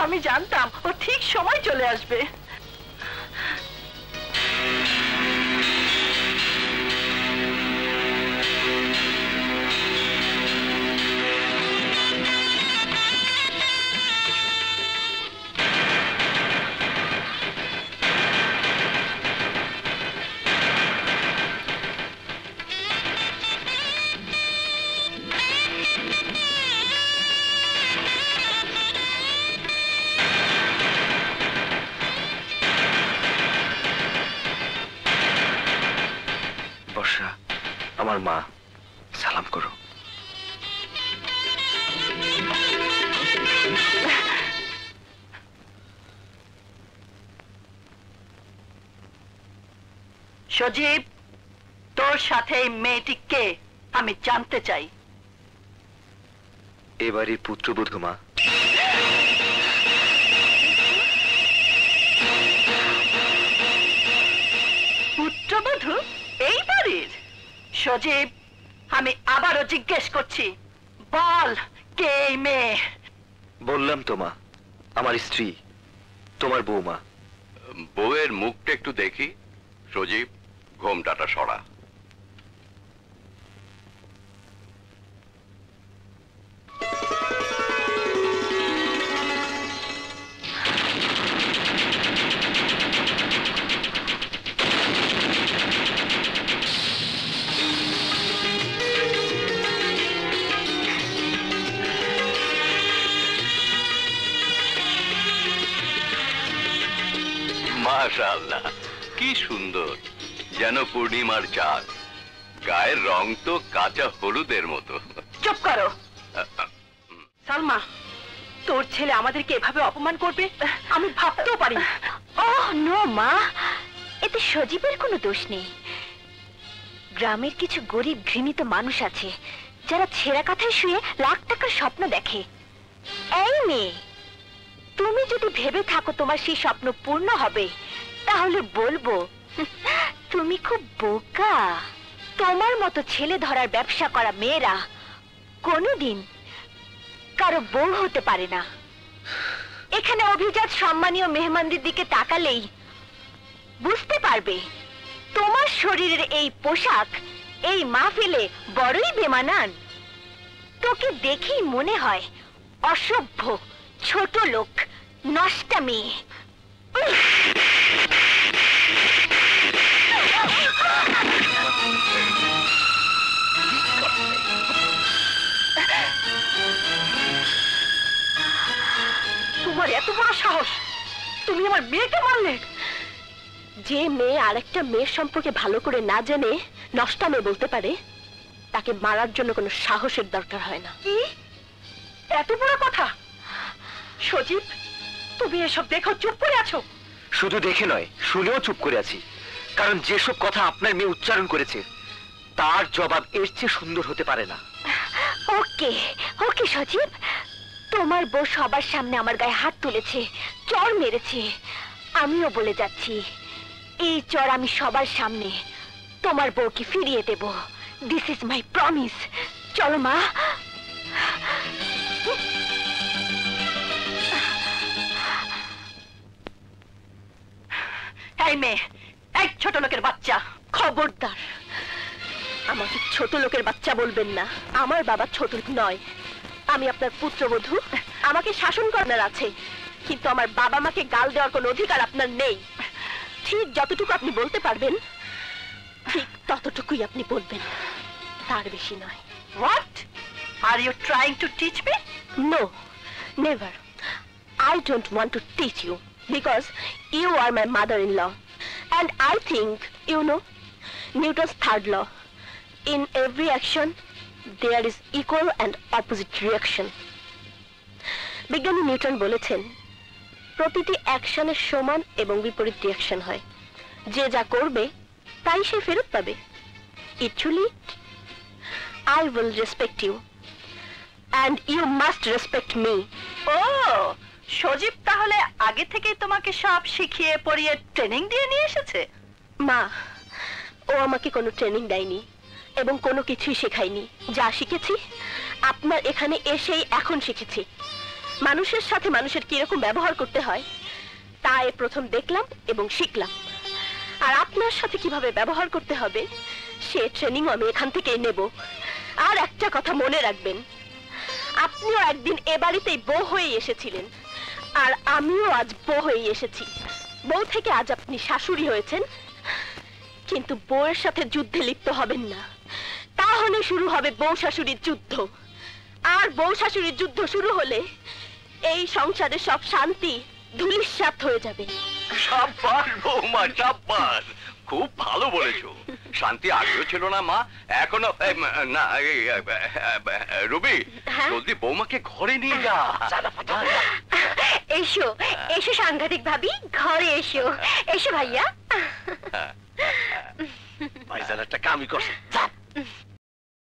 আমি জানতাম ও ঠিক সময় চলে আসবে। আমার মা, সালাম করো। সজীব, তোর সাথে এই মেয়েটি কে আমি জানতে চাই। এবারই পুত্রবধূ মা। পুত্রবধূ এই বাড়ির? সজীব, আমি আবারও জিজ্ঞেস করছি, বল কে এই মেয়ে? বললাম তো মা, আমার স্ত্রী, তোমার বৌমা। বউয়ের মুখটা একটু দেখি। সজীব, ঘোমটাটা সরা। মাশাআল্লাহ, কি সুন্দর, যেন পূর্ণিমার চাঁদ। গায়ের রং তো কাঁচা হলুদের মতো। চুপ করো। সালমা, তোর ছেলে আমাদেরকে এভাবে অপমান করবে আমি ভাবতেও পারি। ওহ নো মা, এতে সজীবের কোনো দোষ নেই। গ্রামের কিছু গরিব ঘৃণিত মানুষ আছে যারা ছেঁড়া কাঁথায় শুয়ে লাখ টাকার স্বপ্ন দেখে। এই মেয়ে, তুমি যদি ভেবে থাকো তোমার সেই স্বপ্ন পূর্ণ হবে, তাহলে বলবো তুমি খুব বোকা। তোমার মতো ছেলে ধরার ব্যবসা করা মেয়েরা কোনোদিন কারো বউ হতে পারে না। এখানে অভিজাত সম্মানীয় মেহমানদের দিকে তাকালেই বুঝতে পারবে তোমার শরীরের এই পোশাক এই মাহফিলে বড়ই বেমানান। তোকে দেখেই মনে হয় অসভ্য, ছোট লোক, নষ্টা মেয়ে। তোমার এত বড় সাহস, তুমি আমার মেয়েকে মারলে? যে মেয়ে আরেকটা মেয়ের সম্পর্কে ভালো করে না জেনে নষ্টা মেয়ে বলতে পারে, তাকে মারার জন্য কোনো সাহসের দরকার হয় না। কি এত বড় কথা? সজীব, তুমি এসব দেখো চুপ করে আছো? শুধু দেখে নয়, শুনেও চুপ করে আছি, কারণ যেসব কথা আপনার মেয়ে উচ্চারণ করেছে তার জবাব এর চেয়ে সুন্দর হতে পারে না। ওকে ওকে সজীব, তোমার বউ সবার সামনে আমার গায়ে হাত তুলেছে, চড় মেরেছে। আমিও বলে যাচ্ছি, এই চড় আমি সবার সামনে তোমার বউকে ফিরিয়ে দেব। This is my promise. চলো মা। এই মেয়ে, এক ছোট লোকের বাচ্চা, খবরদার আমাকে ছোট লোকের বাচ্চা বলবেন না। আমার বাবা ছোট নয়, আমি আপনার পুত্রবধূ। আমাকে শাসন করার আছে, কিন্তু আমার বাবা মাকে গাল দেওয়ার কোনো অধিকার আপনার নেই। ঠিক যতটুকু আপনি বলতে পারবেন ঠিক ততটুকুই আপনি বলবেন, তার বেশি নয়। What? Are you trying to teach me? No, never. I don't want to teach you because you are my mother-in-law, and I think you know Newton's third law. In every action there is equal and opposite reaction. বিজ্ঞানী Newton বলেছেন, প্রতিটি অ্যাকশনের সমান এবং বিপরীত reaction হয়। যে যা করবে তাই সে ফেরত পাবে। Actually, I will respect you and you must respect me. ও, সজীব তাহলে আগে থেকেই তোমাকে সব শিখিয়ে পড়িয়ে ট্রেনিং দিয়ে নিয়ে এসেছে? মা, ও আমাকে কোনো ট্রেনিং দেয়নি এবং কোনো কিছুই শেখায়নি। যা শিখেছি আপনার এখানে এসেই এখন শিখেছি। মানুষের সাথে মানুষের কিরকম ব্যবহার করতে হয় তা এই প্রথম দেখলাম এবং শিখলাম। আর আপনার সাথে কিভাবে ব্যবহার করতে হবে সে ট্রেনিং আমি এখান থেকেই নেব। আর একটা কথা মনে রাখবেন, আপনিও একদিন এ বাড়িতেই বউ হয়ে এসেছিলেন, আর আমিও আজ বউ হয়ে এসেছি। বউ থেকে আজ আপনি শাশুড়ি হয়েছেন, কিন্তু বউয়ের সাথে যুদ্ধে লিপ্ত হবেন না, তাহলে শুরু হবে বউ শাশুড়ির যুদ্ধ। আর বউ শাশুড়ির যুদ্ধ শুরু হলে এই সংসারে সব শান্তি ধূলিসাৎ হয়ে যাবে। সাব্বাস বৌমা, সাব্বাস, খুব ভালো বলেছো। শান্তি আগেও ছিল না মা, এখনো না। রবি, হ্যাঁ? জলদি বৌমাকে ঘরে নিয়ে যা। এসো এসো সাংঘাতিক ভাবি, ঘরে এসো। এসো ভাইয়া। ভাইজান একটা কামই করছে।